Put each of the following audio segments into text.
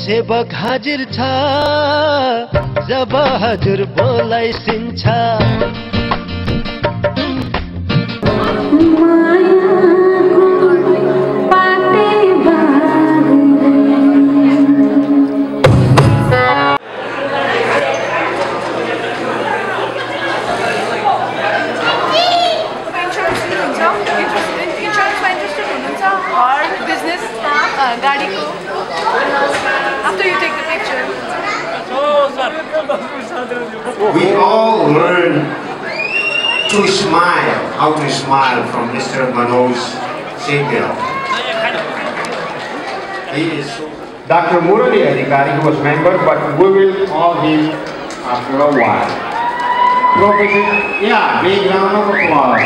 सेवक हाजिर छ जब हजुर बोलाइसिन्छ We all learn to smile, how to smile from Mr. Manoj Sehgal. He is Dr. Murali Adhikari, who was member, but we will call him after a while. Professor, yeah, big round of applause.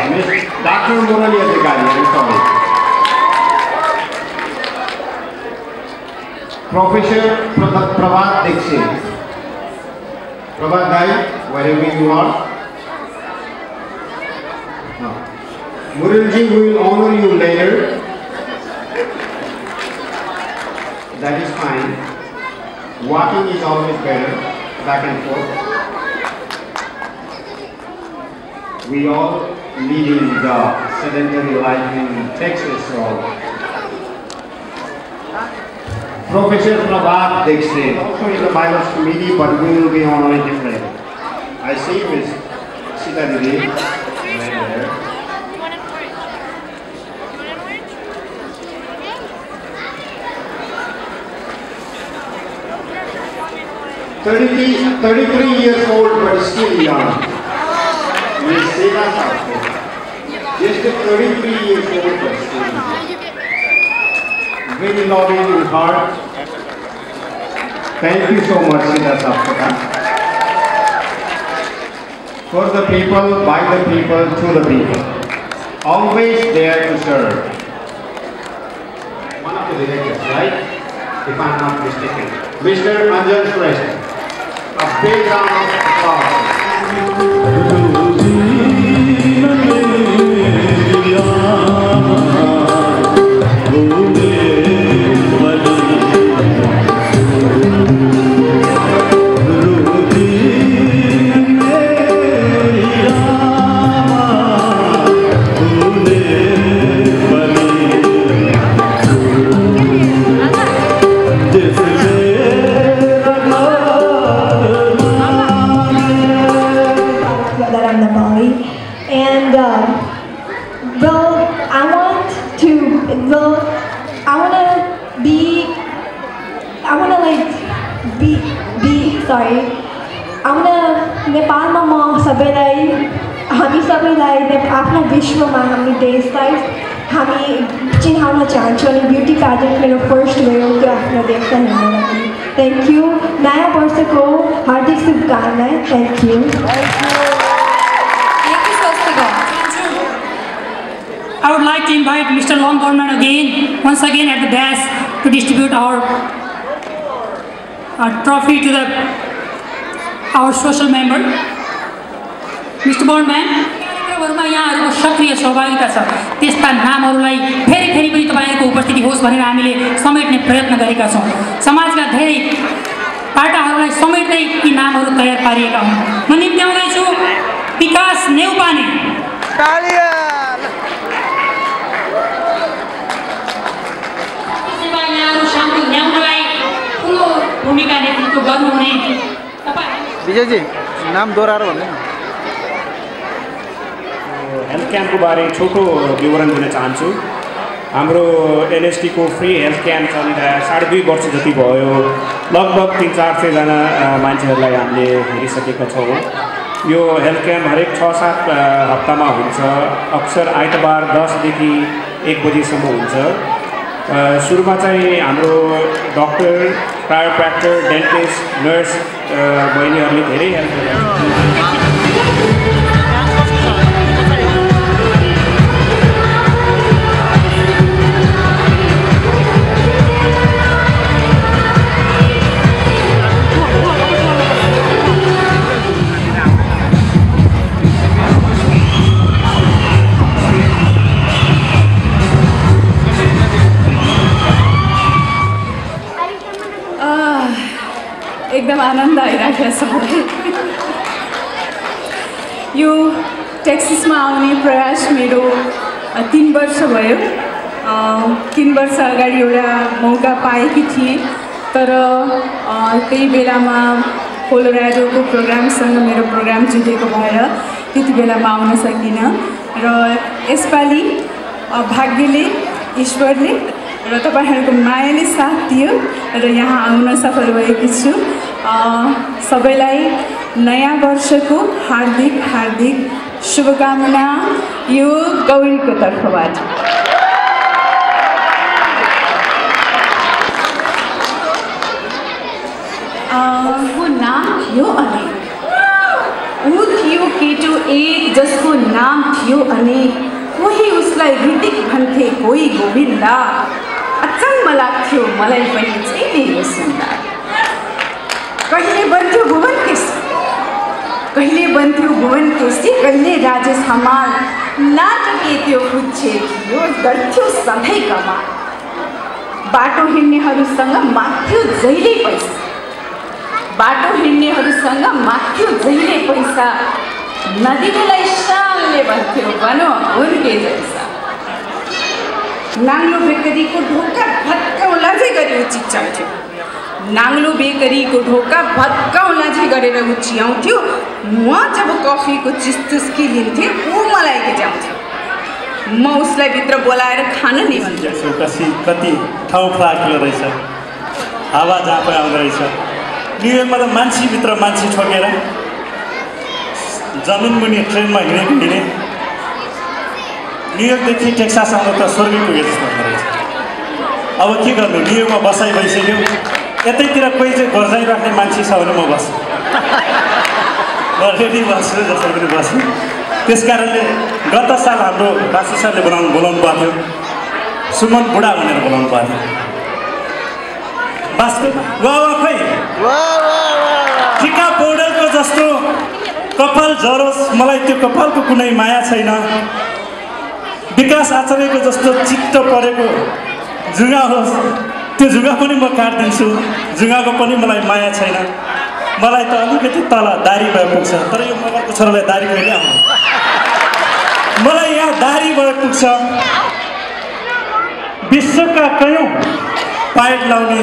Dr. Murali Adhikari, I'm sorry. Professor Prabhat Dixit. Prabhat Dai, wherever you are. No. Muralji, we will honor you later. That is fine. Walking is always better, back and forth. We all leading the sedentary life in Texas, so Professor Prabhat Dixit, also in the Bibles committee, but we will be honoring him later. I see Miss Sita Didi right there. 33 years old, but still young. Miss Sita Sapko. Just 33 years old, but still young. Very loving in heart. Thank you so much, Sita Sapko. For the people, by the people, to the people. Always there to serve. One of the directors, right? If I'm not mistaken. Mr. Anjan Shrestha. A big round of applause. नेपालमा म सबैलाई हामी सबैलाई आफ्नो विश्वमा हामी देशलाई हामी चिनाउन चाहन्छौँ अनि ब्युटी प्याजेन्ट मेरो फर्स्ट भयो त्यो आफ्नो देशलाई हेर्न लागि थ्याङ्क यू नयाँ वर्षको हार्दिक शुभकामना thank you I would like to invite Mr. Long Gorman again, once again at the desk to distribute our trophy to our social member. Mr. Bondman, कार्यक्रमहरुमा यहाँहरुको सक्रिय सहभागिता छ त्यस्ता नामहरुलाई फेरि फेरि पनि तपाईहरुको उपस्थिति होस् भनेर हामीले समेट्ने प्रयत्न गरेका छौं समाजका धेरै पाटाहरुलाई समेट्दै यी नामहरु तयार पारिएका हुन् म निम्त्याउँदै छु विकास नेउपाने तालिया सेवायहरु शान्ति ल्याउनलाई ठूलो भूमिका नेतृत्व गर्नुहुने विजय जी नाम दोहोऱ्याएर भन्नु हेल्थ क्याम्पको बारे छोटो विवरण दिन चाहन्छु हाम्रो एनएसटी को फ्री हेल्थ क्याम्प चलिरहेको 2.5 वर्ष जति भयो लगभग 300-400 जना मान्छेहरूलाई हामीले हेरिसकेका छौँ यो हेल्थ क्याम्प हरेक 6-7 हप्तामा हुन्छ अक्सर आइतबार 10 देखि 1 बजेसम्म हुन्छ सुरुमा चाहिँ हाम्रो डाक्टर प्रायोप्र्याक्टर डेन्टिस्ट नर्स बहिनीहरूले धेरै हेल्प गरेका एकदम आनन्द आइरहेको छ मलाई। यो टेक्सासमा आउने प्रयास मेरो 3 वर्ष भयो। 3 वर्ष अगाडि एउटा मौका पाएकी थिएँ, तर त्यही बेलामा कोलोराडोको प्रोग्रामसँग मेरो प्रोग्राम जुटेको भएर त्यति बेलामा आउन सकिनँ र यसपालि भाग्यले, ईश्वरले र तपाईँहरूको मायाले साथ दियो र यहाँ आउन सफल भएकी छु। सबैलाई नयाँ वर्षको हार्दिक हार्दिक शुभकामना यो गौरीको तर्फबाट। उसको नाम थियो अनेक, ऊ थियो केटो एक जसको नाम थियो अनेक। कोही उसलाई ऋतिक भन्थे, कोही गोविन्दा। अचम्म लाग्थ्यो मलाई पनि छैन यो सुन्दा। कहिले बन्थ्यो भुवन केसी, कहिले बन्थ्यो भुवन केसी, कहिले राजेश हमाल। नाटके त्यो पुच्छे थियो, गर्थ्यो सधैँ कमाल। बाटो हिँड्नेहरूसँग माग्थ्यो जहिले पैसा, बाटो हिँड्नेहरूसँग माग्थ्यो जहिले पैसा। नदिनेलाई शानले भन्थ्यो बनो उनके जैसा। नाङ्लो बेकरीको ढोका भत्काउला चाहिँ गरी चिच्याउँथ्यो, नाङ्लो बेकरीको ढोका भत्काउला चाहिँ गरेर उच्याउँथ्यो। म जब कफीको चिसचुस्की लिन्थेँ ऊ मलाई गिजाउँथ्यो, म उसलाई भित्र बोलाएर खान नि भन्थ्यो। कति ठाउँ फ्लाकिलो रहेछ, हावा जहाँ पनि आउँदो रहेछ। न्युयोर्कमा त मान्छेभित्र मान्छे ठोकेर जमिन मुनि ट्रेनमा हिँडेको हिँडे। न्युयोर्कदेखि टेक्सास आउँदा त स्वर्गै पुगे जस्तो रहेछ। अब के गर्नु, न्युयोर्कमा बसाइ भइसक्यो। यतैतिर कोही चाहिँ गर्जाइराख्ने मान्छे छ भने म बस्छु, रेडी बस्छु, जस्तो पनि बस्छु। त्यस कारणले गत साल हाम्रो बासु सरले बोलाउनु भएको थियो, सुमन बुढा भनेर बोलाउनु भएको थियो। बासको वाह खै टिका पौडेलको जस्तो कपाल झरोस्, मलाई त्यो कपालको कुनै माया छैन। विकास आचार्यको जस्तो चित्त परेको जुगा होस्, त्यो जुगा पनि म काटिदिन्छु, जुगाको पनि मलाई माया छैन। मलाई त अलिकति तल दारी भए पुग्छ, तर यो मगरको छोरालाई दारी कहिले आउँछ। मलाई यहाँ दारी भए पुग्छ। विश्वका कयौँ पाइट लाउने,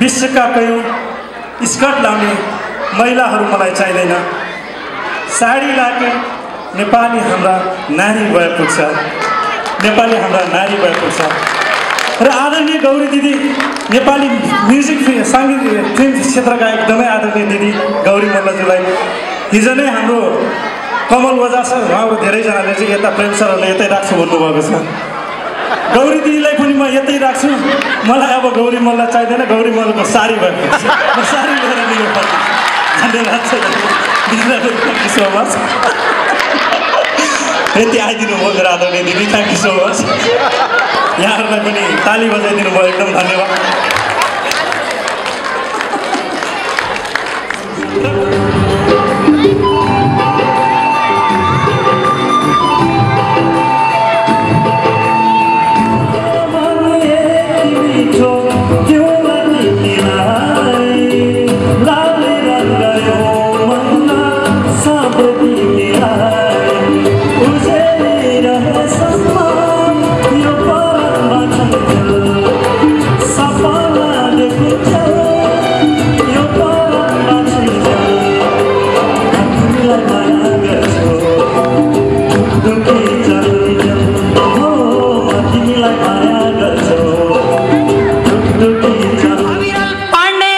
विश्वका कयौँ स्कर्ट लाउने महिलाहरू मलाई चाहिँदैन। साडी लाके नेपाली हाम्रा नारी भए पुग्छ, नेपाली हाम्रा नारी भए पुग्छ। र आदरणीय गौरी दिदी, नेपाली म्युजिक सङ्गीत फिल्म क्षेत्रका एकदमै आदरणीय दिदी गौरी मल्लज्यूलाई हिजो नै हाम्रो कमल ओझा सर, उहाँहरू धेरैजनाले चाहिँ यता प्रेम सरहरूले यतै राख्छु भन्नुभएको छ। गौरी दिदीलाई पनि म यतै राख्छु। मलाई अब गौरी मल्ल चाहिँदैन, गौरी मल्लको साडी भएको छ, म साडी लिएर दिनु पर्छ। धन्यवाद छ, थ्याङ्क यू सो मच। यति आइदिनु भयो मेरो आदरणीय दिदी, थ्याङ्क यू सो मच। यहाँहरूलाई पनि ताली बजाइदिनु भयो, एकदम धन्यवाद। अविरल पाण्डे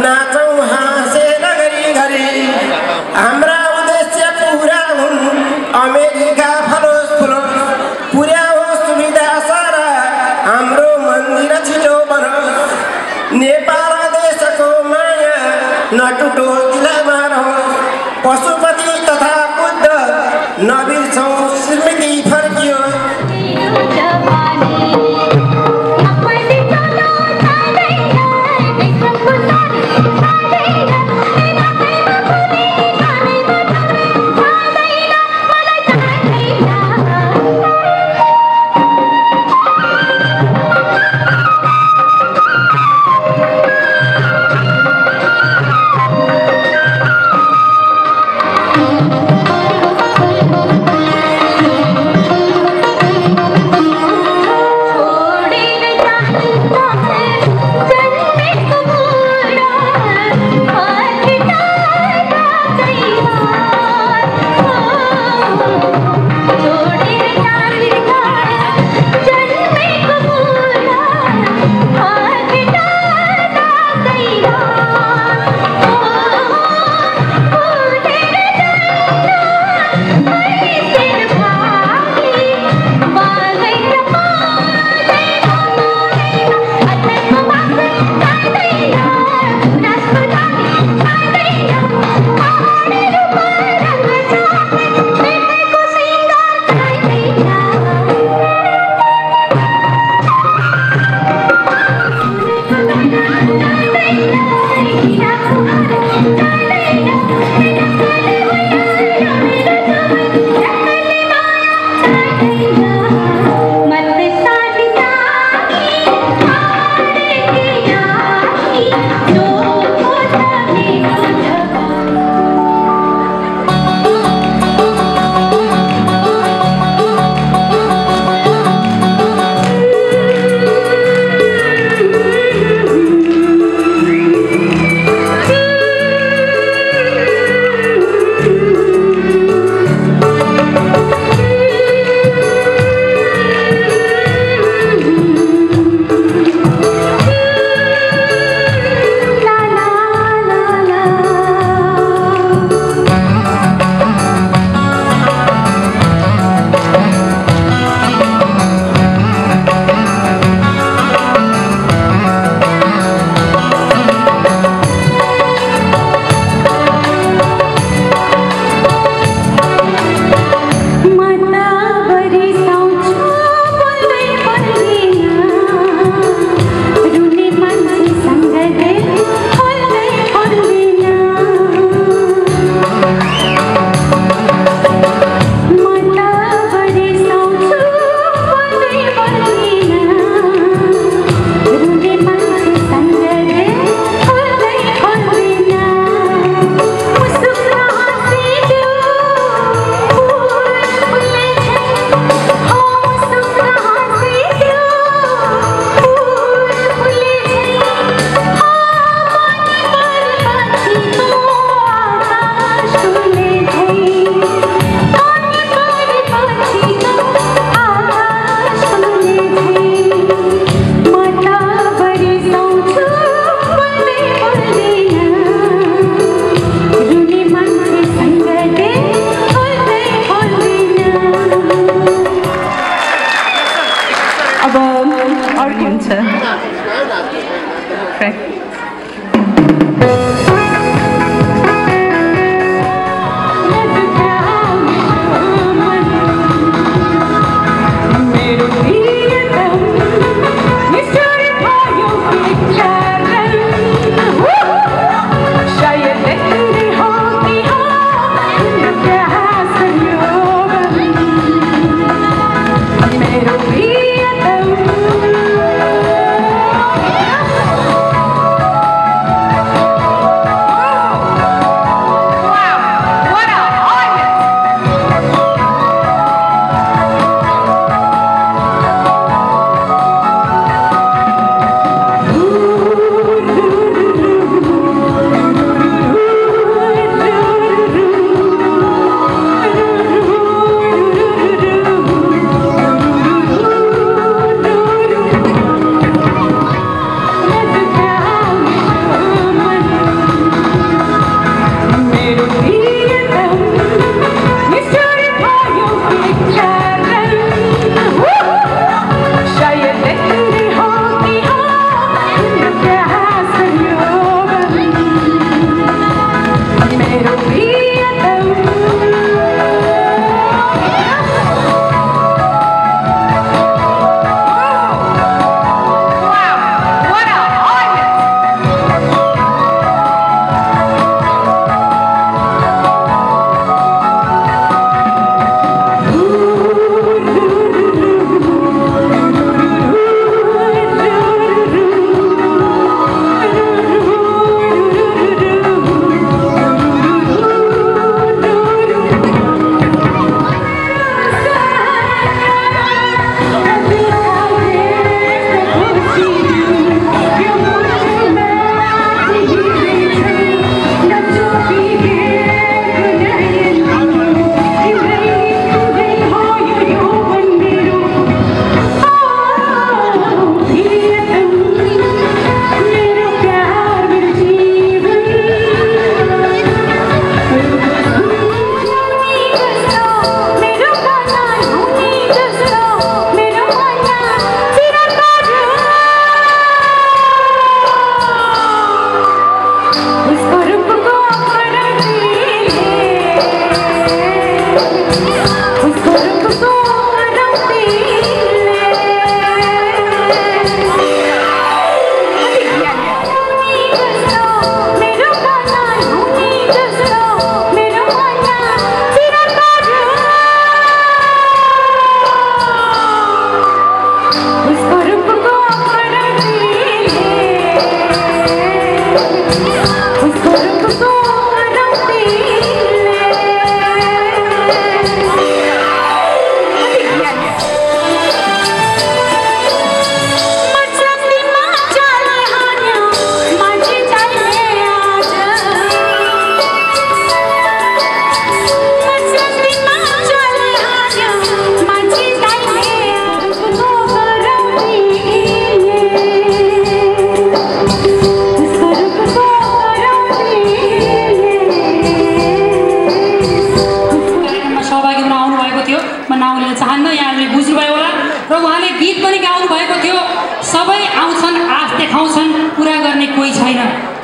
नाचौँ हाँसेर घरिघरि हाम्रा उद्देश्य पुरा हुन् अमेरिका फलोस् फुलोस् पुर्याओस् सुविधा सारा हाम्रो मन्दिर छिटो बनोस् नेपाल देशको माया नटुटोस् दिलमा रहोस् पशुपति तथा बुद्ध नबिर्सौँ स्मृति फर्कियोस् Thank you.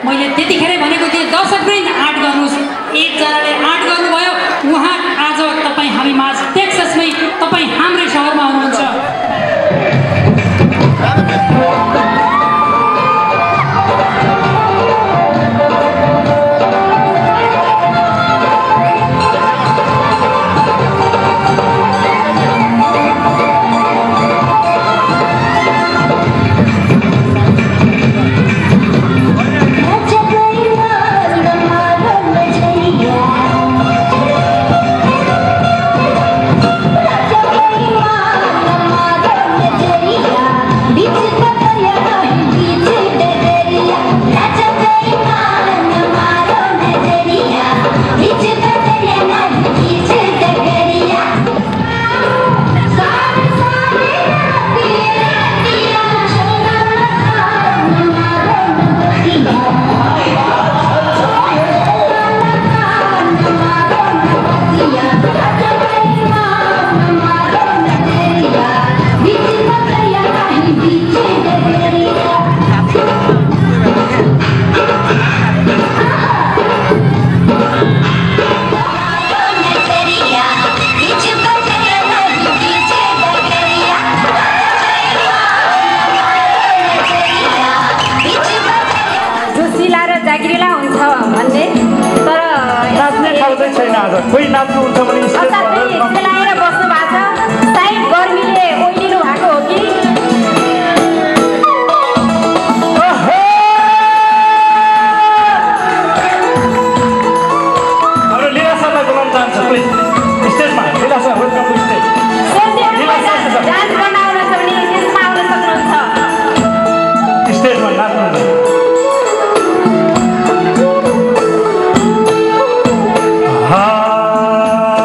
मैले त्यतिखेरै भनेको थिएँ दर्शकवृन्द आँट गर्नुहोस्। एकजनाले आँट गर्नुभयो, उहाँ आज तपाईँ हामी माझ टेक्ससमै तपाईँ हाम्रै सहरमा हुनुहुन्छ। कोही नाच्नुहुन्छ भने लगाएर बस्नु भएको छ। सायद गर्मीले ओइलिनु भएको हो कि हाम्रो लीला सरलाई बोलाउन चाहन्छु प्लिज स्टेजमा। Leela sir welcome to stage. Dance गर्न आउन छ भने स्टेजमा आउन सक्नुहुन्छ। स्टेजमा नाच्नुहुन्छ। हाँ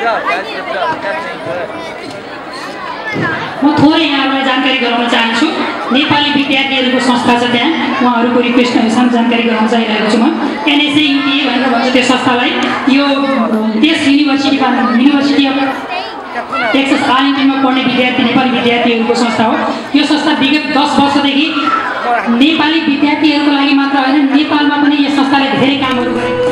म थोरै यहाँलाई जानकारी गराउन चाहन्छु। नेपाली विद्यार्थीहरूको संस्था छ त्यहाँ, उहाँहरूको रिक्वेस्ट अनुसार जानकारी गराउन चाहिरहेको छु म। एनएसए युटिए भनेर भन्छ त्यो संस्थालाई। यो त्यस युनिभर्सिटी अफ टेक्सास आर्लिङ्टनमा पढ्ने विद्यार्थी नेपाली विद्यार्थीहरूको संस्था हो। यो संस्था विगत 10 वर्षदेखि नेपाली विद्यार्थीहरूको लागि मात्र होइन, नेपालमा पनि यस संस्थाले धेरै कामहरू गरेको छ।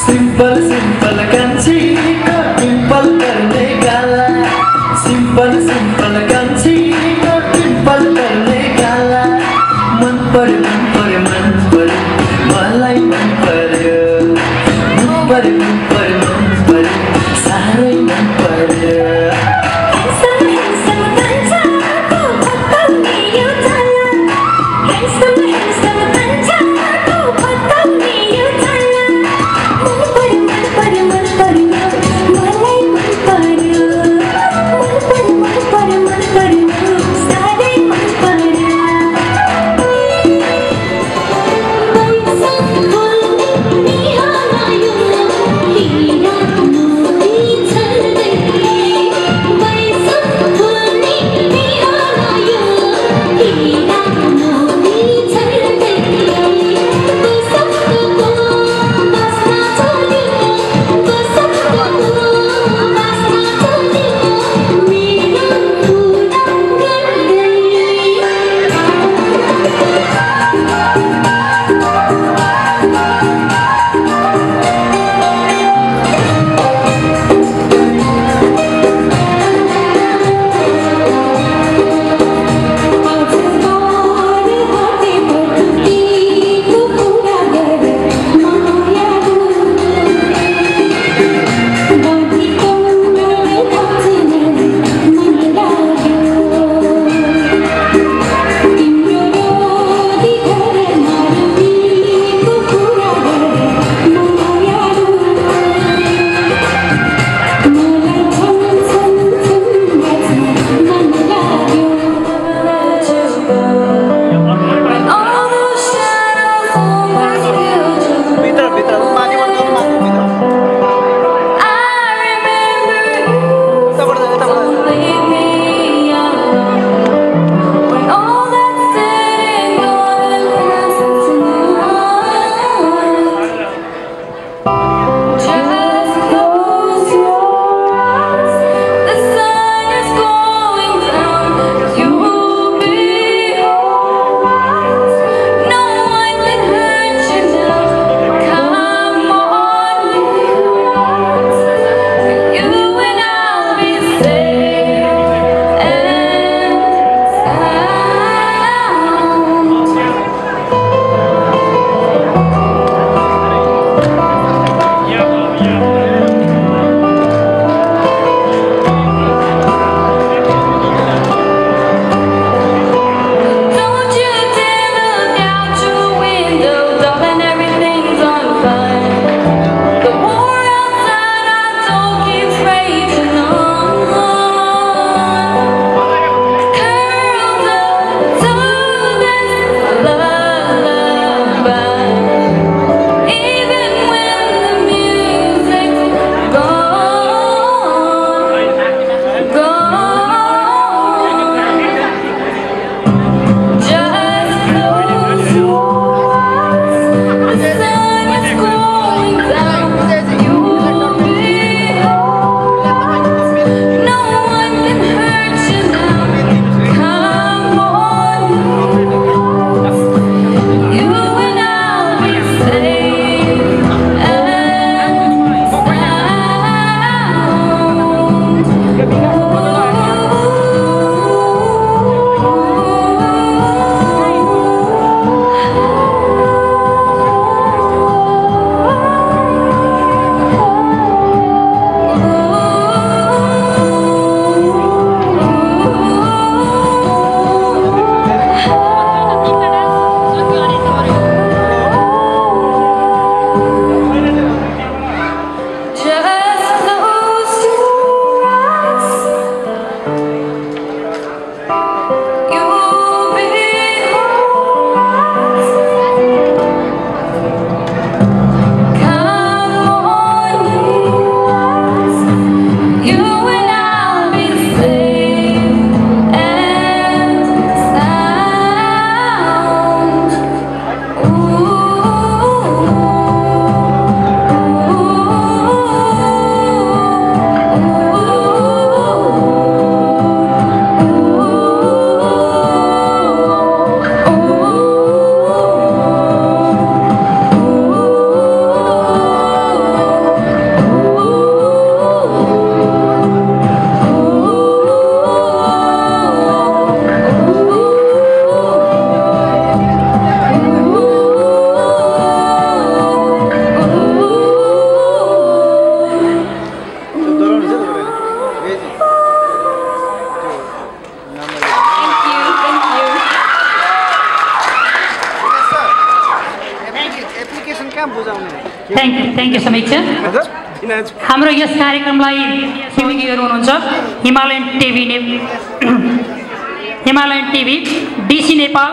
सिंपल सिंपल कान्छी को टिम्पल करने गाला, सिंपल सिंपल कान्छी को टिम्पल करने गाला। मन पर्यो मलाई मन पर्यो, साह्रै मन पर्यो। He कहाँ बुझाउने थ्याङ्क यू समीक्षा। हाम्रो यस कार्यक्रमलाई सहयोगीहरू हुनुहुन्छ Himalayan TV, DC Nepal,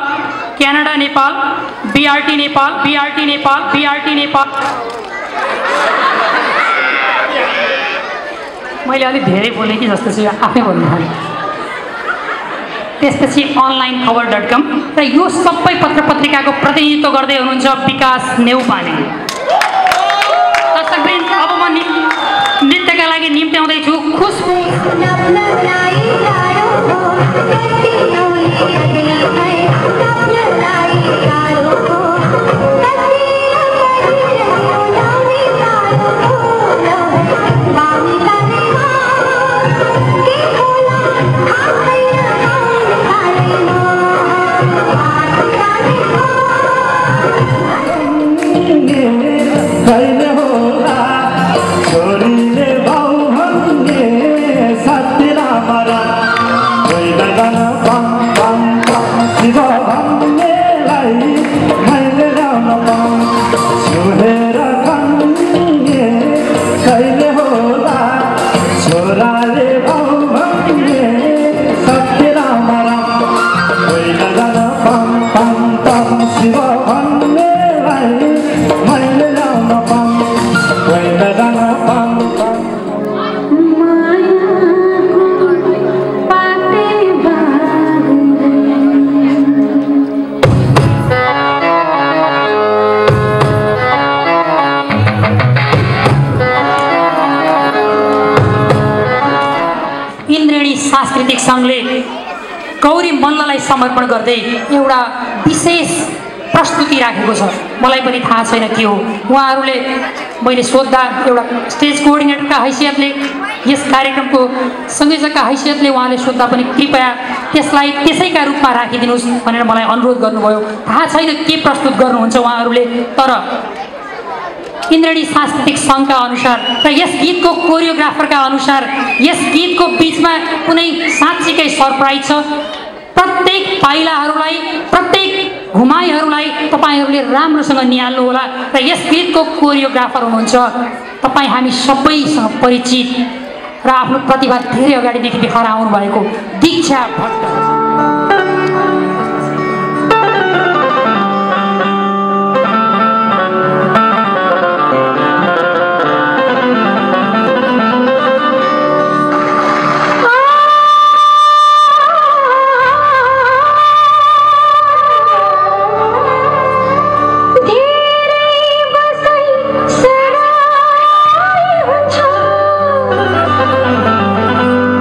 Canada Nepal, BRT Nepal. मैले अलिक धेरै बोलेँ कि जस्तो चाहिँ आफै बोल्नु थालेँ। त्यसपछि onlinekhabar.com र यो सबै पत्र पत्रिकाको प्रतिनिधित्व गर्दै हुनुहुन्छ विकास नेउपाने। दर्शकवृन्द, अब म नृत्यका लागि निम्त्याउँदैछु खुशबु। सांस्कृतिक संघले गौरी मल्ललाई समर्पण गर्दै एउटा विशेष प्रस्तुति राखेको छ। मलाई पनि थाहा छैन के हो। उहाँहरूले मैले सोद्धा एउटा स्टेज कोअर्डिनेटरका हैसियतले, यस कार्यक्रमको संयोजकका हैसियतले उहाँले सोद्धा पनि कृपया त्यसलाई त्यसैका रूपमा राखिदिनुहोस् भनेर मलाई अनुरोध गर्नुभयो। थाहा छैन के प्रस्तुत गर्नुहुन्छ उहाँहरूले, तर इन्द्रेणी सांस्कृतिक संघका अनुसार र यस गीतको कोरियोग्राफरका अनुसार यस गीतको बीचमा कुनै साँच्चीकै सरप्राइज छ। प्रत्येक पाइलाहरूलाई, प्रत्येक घुमाइहरूलाई तपाईहरूले राम्रोसँग निहाल्नु होला। र यस गीतको कोरियोग्राफर हुनुहुन्छ तपाईँ हामी सबैसँग परिचित र आफ्नो प्रतिभा धेरै अगाडिदेखि देखाएर आउनु भएको दीक्षा भट्ट।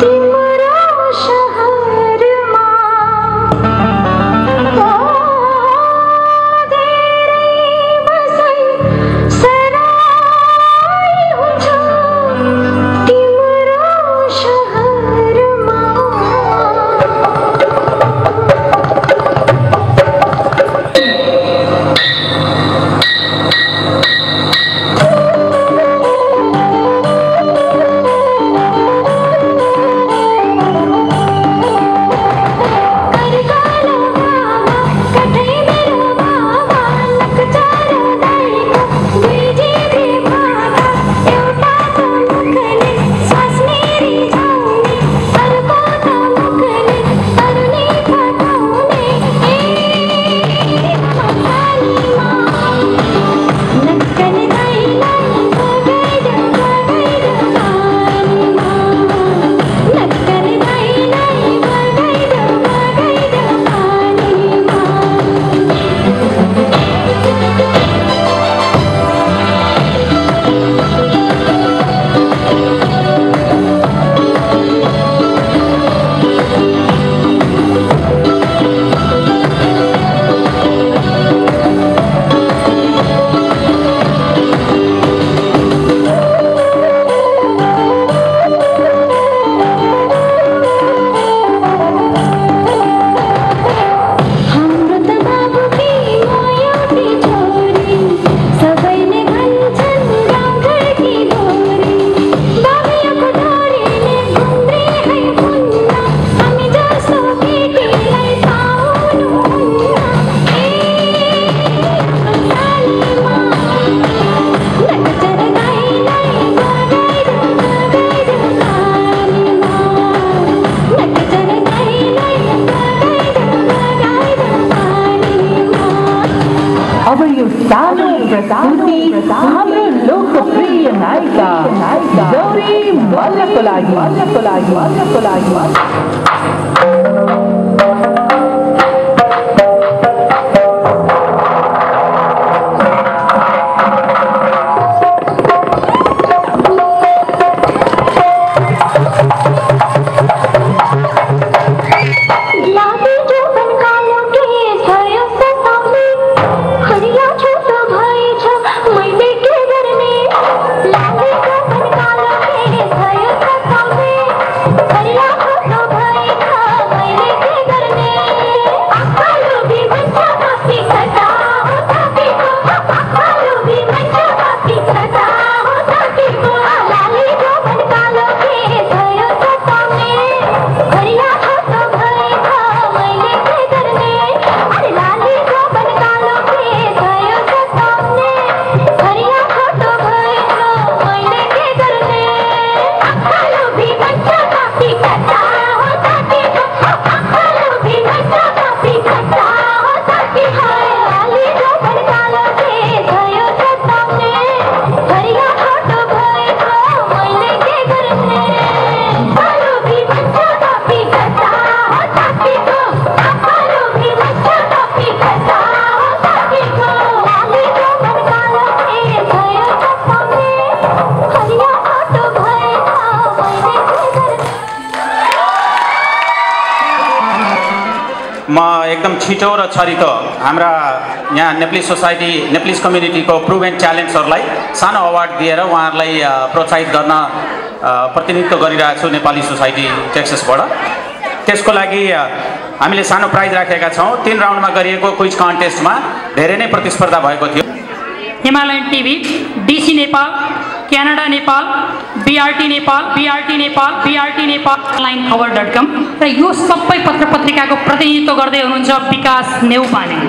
तिम्रो शहरमा प्रस्तुति हाम्रो लोकप्रिय नायिका गौरी मल्लको लागि एकदम छिटो र छरितो हाम्रा यहाँ नेप्लिज सोसाइटी नेप्लिज कम्युनिटीको प्रुभेन ट्यालेन्ट्सहरूलाई सानो अवार्ड दिएर उहाँहरूलाई प्रोत्साहित गर्न प्रतिनिधित्व गरिरहेको छु नेपाली सोसाइटी टेक्ससबाट। त्यसको लागि हामीले सानो प्राइज राखेका छौँ। 3 राउन्डमा गरिएको क्विज कन्टेस्टमा धेरै नै प्रतिस्पर्धा भएको थियो। Himalayan TV, DC Nepal, Canada Nepal, BRT Nepal, online खबर.com र यो सबै पत्र पत्रिकाको प्रतिनिधित्व गर्दै हुनुहुन्छ विकास नेउपाने।